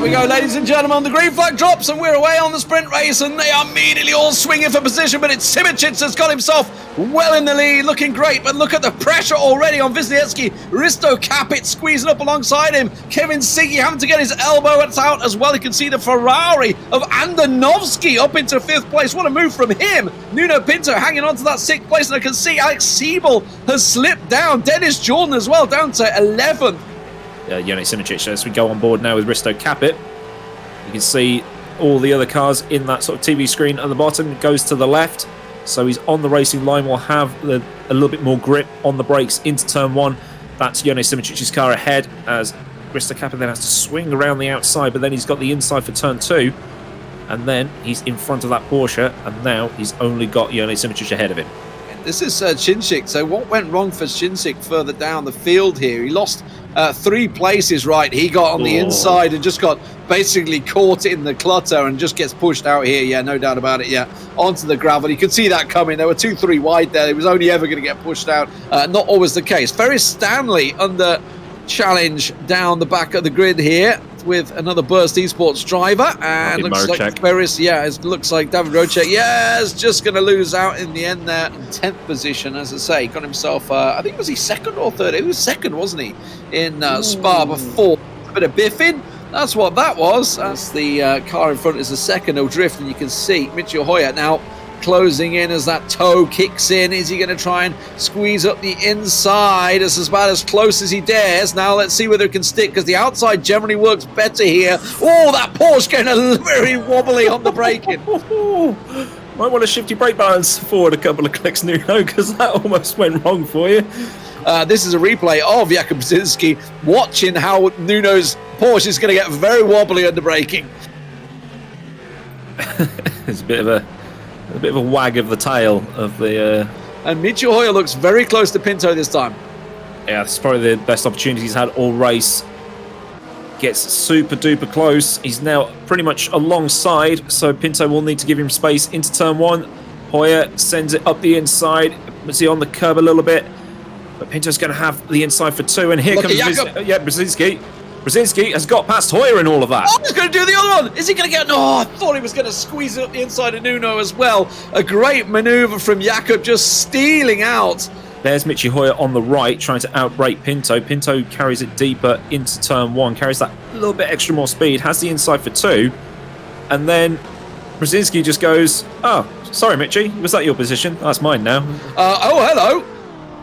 we go, ladies and gentlemen. The green flag drops and we're away on the sprint race, and they are immediately all swinging for position, but it's Simončic that's got himself well in the lead, looking great, but look at the pressure already on Wisniewski. Risto Capit squeezing up alongside him. Kevin Siggy having to get his elbow out as well. You can see the Ferrari of Andonovski up into 5th place. What a move from him. Nuno Pinto hanging on to that 6th place, and I can see Alex Siebel has slipped down. Dennis Jordan as well, down to 11th. Jernej Simončic, as we go on board now with Risto Capit. You can see all the other cars in that sort of TV screen at the bottom. It goes to the left, so he's on the racing line. Will have a little bit more grip on the brakes into turn 1. That's Jernej Simoncic's car ahead, as Risto Capit then has to swing around the outside, but then he's got the inside for turn 2, and then he's in front of that Porsche, and now he's only got Jernej Simončic ahead of him. This is Šincik. So what went wrong for Šincik further down the field here? He lost 3 places, right? He got on the inside and just got basically caught in the clutter and just gets pushed out here. Yeah, no doubt about it. Yeah, onto the gravel. You could see that coming. There were 2-3 wide there. He was only ever going to get pushed out. Not always the case. Ferris Stanley under challenge down the back of the grid here with another Burst Esports driver, and looks like Ferris, it looks like David Rocek, is just going to lose out in the end there in 10th position. As I say, got himself, I think, was he 2nd or 3rd? He was 2nd, wasn't he, in Spa before a bit of biffing. That's what that was. That's the car in front is the 2nd drift, and you can see Michio Hoyer now closing in as that toe kicks in. Is he going to try and squeeze up the inside? It's about as close as he dares. Now let's see whether it can stick, because the outside generally works better here. Oh, that Porsche getting very wobbly on the braking. Might want to shift your brake balance forward a couple of clicks, Nuno, because that almost went wrong for you. This is a replay of Jakub Brzezinski watching how Nuno's Porsche is going to get very wobbly under braking. It's a bit of a wag of the tail of the... And Michio Hoyer looks very close to Pinto this time. Yeah, this is probably the best opportunity he's had all race. Gets super duper close. He's now pretty much alongside, so Pinto will need to give him space into turn 1. Hoyer sends it up the inside. Is he on the curb a little bit? But Pinto's going to have the inside for 2, and here comes Brzezinski. Brzezinski has got past Hoyer in all of that. Oh, he's going to do the other one. Is he going to get... No, I thought he was going to squeeze it up the inside of Nuno as well. A great manoeuvre from Jakub, just stealing out. There's Michio Hoyer on the right, trying to outbrake Pinto. Pinto carries it deeper into turn 1, carries that little bit extra more speed, has the inside for 2, and then Brzezinski just goes, oh, sorry, Michi, was that your position? That's mine now. Oh, hello.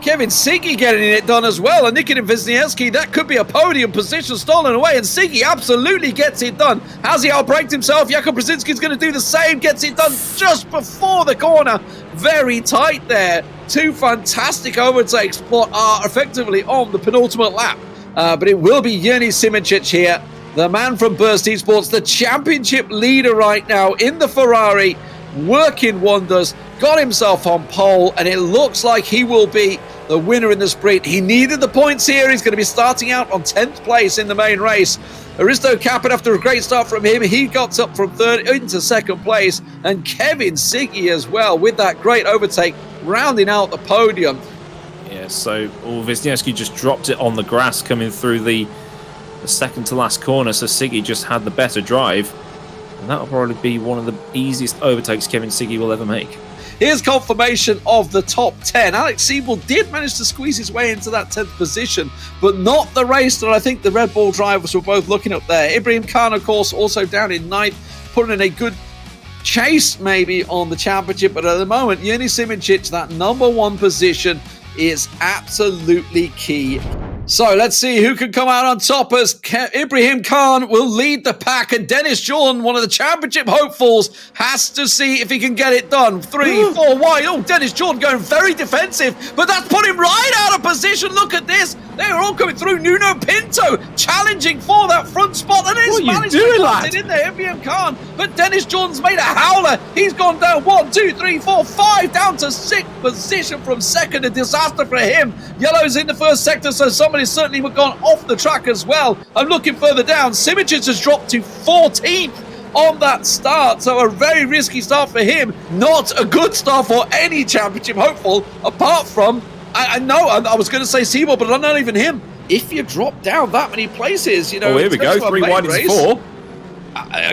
Kevin Siggy getting it done as well, and Nikitin Wisniewski, that could be a podium position stolen away, and Siggy absolutely gets it done. Has he outbraked himself? Jakub Brzezinski's going to do the same, gets it done just before the corner. Very tight there. 2 fantastic overtakes, but are effectively on the penultimate lap. But it will be Jernej Simončic here, the man from Burst Esports, the championship leader right now in the Ferrari, working wonders, got himself on pole, and it looks like he will be the winner in the sprint. He needed the points here. He's going to be starting out on 10th place in the main race. Risto Capit, after a great start from him, he got up from 3rd into 2nd place, and Kevin Siggy as well with that great overtake, rounding out the podium. Yeah, so Wisniewski just dropped it on the grass coming through the second to last corner, so Siggy just had the better drive, and that'll probably be one of the easiest overtakes Kevin Siggy will ever make. Here's confirmation of the top 10. Alex Siebel did manage to squeeze his way into that 10th position, but not the race that I think the Red Bull drivers were both looking up there. Ibrahim Khan, of course, also down in 9th, putting in a good chase maybe on the championship, but at the moment, Jernej Simončic, that number 1 position is absolutely key. So let's see who can come out on top, as Ibrahim Khan will lead the pack, and Dennis Jordan, one of the championship hopefuls, has to see if he can get it done. 3, 4 wide. Oh, Dennis Jordan going very defensive, but that's put him right out of position. Look at this. They are all coming through. Nuno Pinto challenging for that front spot, and he's managed to get it in there, Ibrahim Khan. But Dennis Jordan's made a howler. He's gone down 1, 2, 3, 4, 5, down to 6th position from 2nd. A disaster for him. Yellow's in the 1st sector, so somebody's certainly gone off the track as well. I'm looking further down. Simončic has dropped to 14th on that start, so a very risky start for him. Not a good start for any championship hopeful, apart from, I was going to say Siebel, but not even him. If you drop down that many places, you know. Oh, here we go. 3 wide into 4.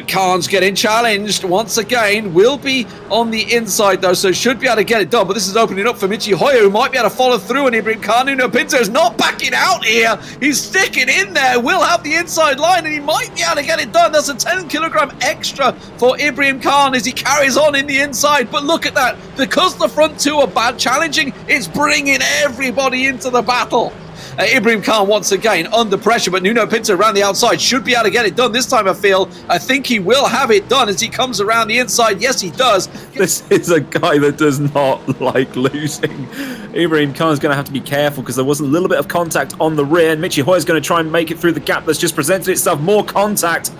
Khan's getting challenged once again. Will be on the inside though, so should be able to get it done. But this is opening up for Michi Hoyer, who might be able to follow through. And Ibrahim Khan, Nuno Pinto's not backing out here. He's sticking in there. Will have the inside line, and he might be able to get it done. That's a 10-kilogram extra for Ibrahim Khan as he carries on in the inside. But look at that. Because the front two are bad challenging, it's bringing everybody into the battle. Ibrahim Khan once again under pressure, but Nuno Pinto around the outside should be able to get it done this time. I think he will have it done as he comes around the inside. Yes, he does. This is a guy that does not like losing. Ibrahim Khan's going to have to be careful because there was a little bit of contact on the rear, and Michi Hoyer's going to try and make it through the gap that's just presented itself. More contact.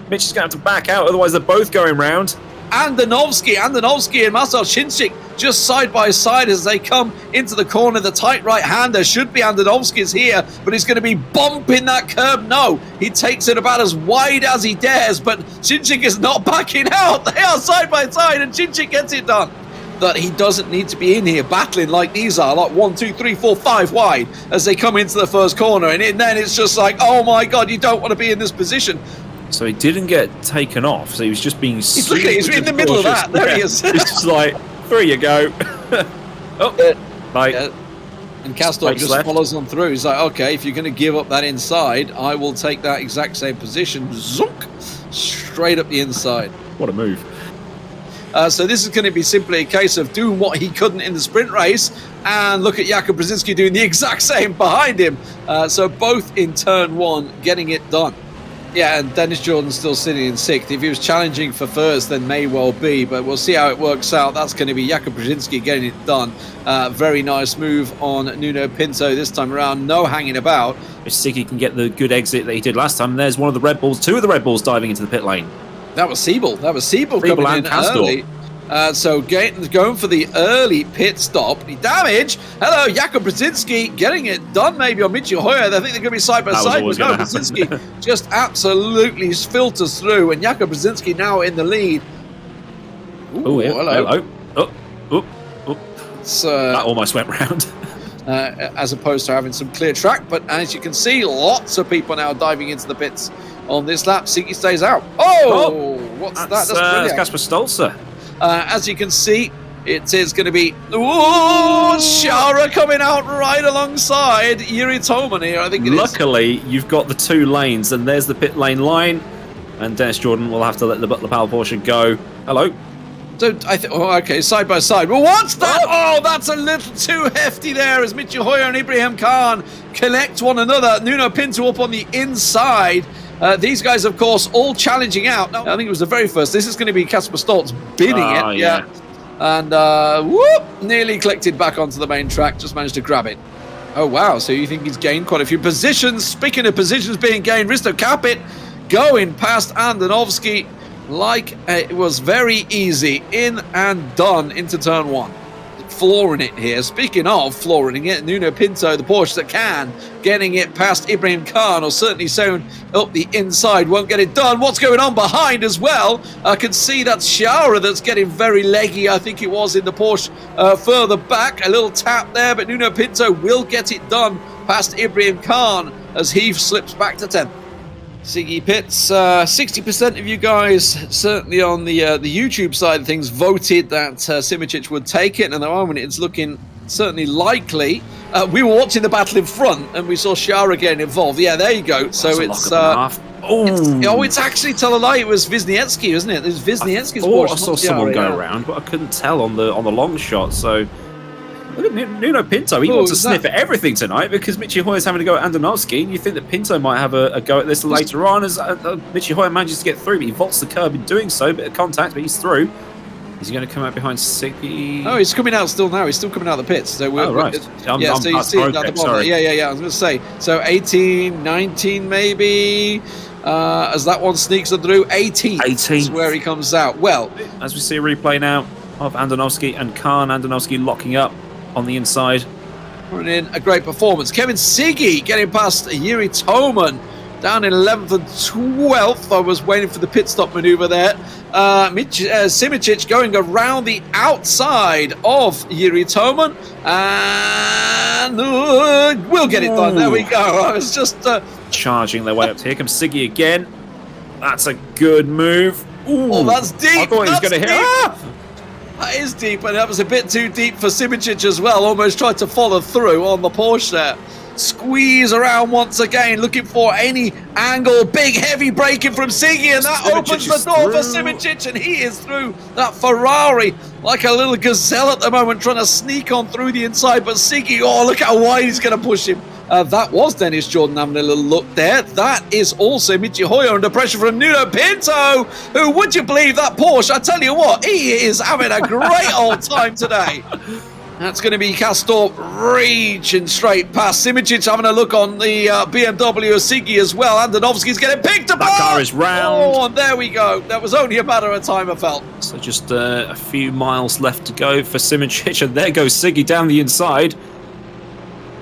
Michi's going to have to back out, otherwise they're both going round. Andonovski and Marcel Šincic just side by side as they come into the corner. The tight right-hander should be Andonovski's here, but he's going to be bumping that curb. No, he takes it about as wide as he dares, but Šincic is not backing out. They are side by side, and Šincic gets it done. That he doesn't need to be in here battling like these are, like 1, 2, 3, 4, 5 wide as they come into the first corner, and then it's just like, oh my god, you don't want to be in this position. So he didn't get taken off, so he was just being he's in the middle of that. There he is. It's just like, through you go. Bye. And Kastorp just follows on through. He's like, okay, if you're going to give up that inside, I will take that exact same position. Zunk! Straight up the inside. What a move. So this is going to be simply a case of doing what he couldn't in the sprint race, and look at Jakub Brzezinski doing the exact same behind him. So both in turn one getting it done. Yeah, and Dennis Jordan's still sitting in 6th. If he was challenging for first, then may well be, but we'll see how it works out. That's going to be Jakub Brzezinski getting it done. Very nice move on Nuno Pinto this time around. No hanging about. If Siggy can get the good exit that he did last time, and there's one of the Red Bulls, 2 of the Red Bulls diving into the pit lane. That was Siebel. Coming in early. So going for the early pit stop. The damage. Hello, Jakub Brzezinski getting it done maybe on Michi Hoyer. I think they're going to be side by side. But no, Brzezinski just absolutely filters through, and Jakub Brzezinski now in the lead. Oh, yeah. Hello. Oh. That almost went round. As opposed to having some clear track. But as you can see, lots of people now diving into the pits on this lap. Siggy stays out. What's that? That's brilliant. Kasper Stolzer. As you can see, it is going to be Shara coming out right alongside Yuri Toman here, I think it is. Luckily, you've got the 2 lanes, and there's the pit lane line, and Dennis Jordan will have to let the Butler Power Porsche go. Hello. So okay, side by side. Well, what's that? Oh, that's a little too hefty there as Michi Hoyer and Ibrahim Khan connect one another. Nuno Pinto up on the inside. These guys, of course, all challenging out. No, I think it was the very first. This is going to be Kasper Stolz bidding it. Yeah. And nearly collected back onto the main track. Just managed to grab it. Oh, wow. So you think he's gained quite a few positions. Speaking of positions being gained, Risto Capit going past Andonovski like it was very easy. In and done into turn 1. Flooring it here. Speaking of flooring it, Nuno Pinto, the Porsche that can, getting it past Ibrahim Khan, or certainly soon up the inside, won't get it done. What's going on behind as well? I can see that's Shara that's getting very leggy. I think it was in the Porsche further back. A little tap there, but Nuno Pinto will get it done past Ibrahim Khan as he slips back to 10th. Siggy Pits, 60% of you guys, certainly on the YouTube side of things, voted that Simončić would take it, and at the moment it's looking certainly likely. We were watching the battle in front, and we saw Shara getting involved. Yeah, there you go. So it's it's actually, tell a lie, it was Wisniewski, isn't it? It was Wisniewski's Porsche. I saw someone go around, but I couldn't tell on the long shot. So look at Nuno Pinto. He wants to sniff at everything tonight because Michi Hoyer's having to go at Andonovski. And you think that Pinto might have a go at this later on as Michi Hoyer manages to get through, but he vaults the curb in doing so. Bit of contact, but he's through. Is he going to come out behind Siggy? Oh, he's coming out still now. He's still coming out of the pits. So right. So you see it at the bottom. Yeah. I was going to say. So 18, 19 maybe. As that one sneaks through, 18 is where he comes out. Well, as we see a replay now of Andonovski and Khan. Andonovski locking up on the inside. Running in a great performance. Kevin Siggy getting past Yuri Toman down in 11th and 12th. I was waiting for the pit stop maneuver there. Simončić going around the outside of Yuri Toman and we'll get it done. There we go. I was just charging their way up. Here comes Siggy again. That's a good move. Ooh, Oh, that's deep. I thought he was going to hit. Ah! That is deep, and that was a bit too deep for Simončic as well. Almost tried to follow through on the Porsche there. Squeeze around once again, looking for any angle. Big, heavy braking from Siggy, and that opens the door for Simončic, and he is through that Ferrari like a little gazelle at the moment, trying to sneak on through the inside. But Siggy, oh, look how wide he's going to push him. That was Dennis Jordan having a little look there. That is also Michi Hoyer under pressure from Nuno Pinto, who, would you believe, that Porsche, I tell you what, he is having a great old time today. That's going to be Castor reaching straight past. Simončic having a look on the BMW of Siggy as well. Andonovski's getting picked apart. That car is round. Oh, and there we go. That was only a matter of time, I felt. So just a few miles left to go for Simončic, and there goes Siggy down the inside.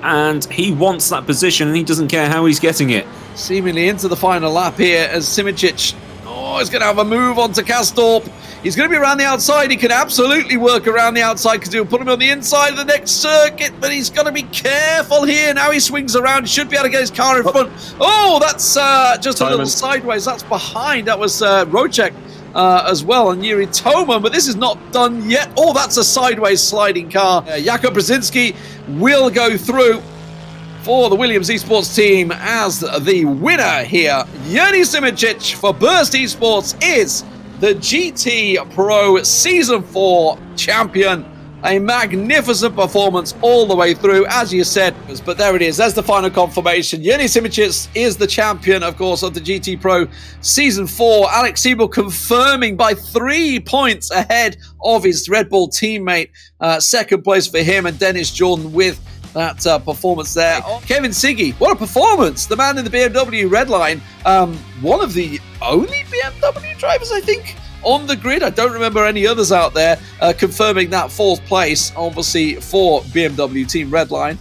And he wants that position, and he doesn't care how he's getting it. Seemingly into the final lap here as Simončic, is going to have a move onto Castorp. He's going to be around the outside. He can absolutely work around the outside because he'll put him on the inside of the next circuit, but he's got to be careful here. Now he swings around. He should be able to get his car in front. Oh, that's just a little sideways. That's behind. That was Rocek as well, and Yuri Toman, but this is not done yet. Oh, that's a sideways sliding car. Jakub Brzezinski will go through for the Williams Esports team as the winner here. Jernej Simončic for Burst Esports is the GT Pro Season 4 champion. A magnificent performance all the way through, as you said. But there it is. There's the final confirmation. Jernej Simončic is the champion, of course, of the GT Pro Season 4. Alex Siebel confirming by 3 points ahead of his Red Bull teammate. Second place for him, and Dennis Jordan with that performance there. Kevin Siggy, what a performance. The man in the BMW red line. One of the only BMW drivers, I think, on the grid. I don't remember any others out there confirming that fourth place, obviously, for BMW Team Redline.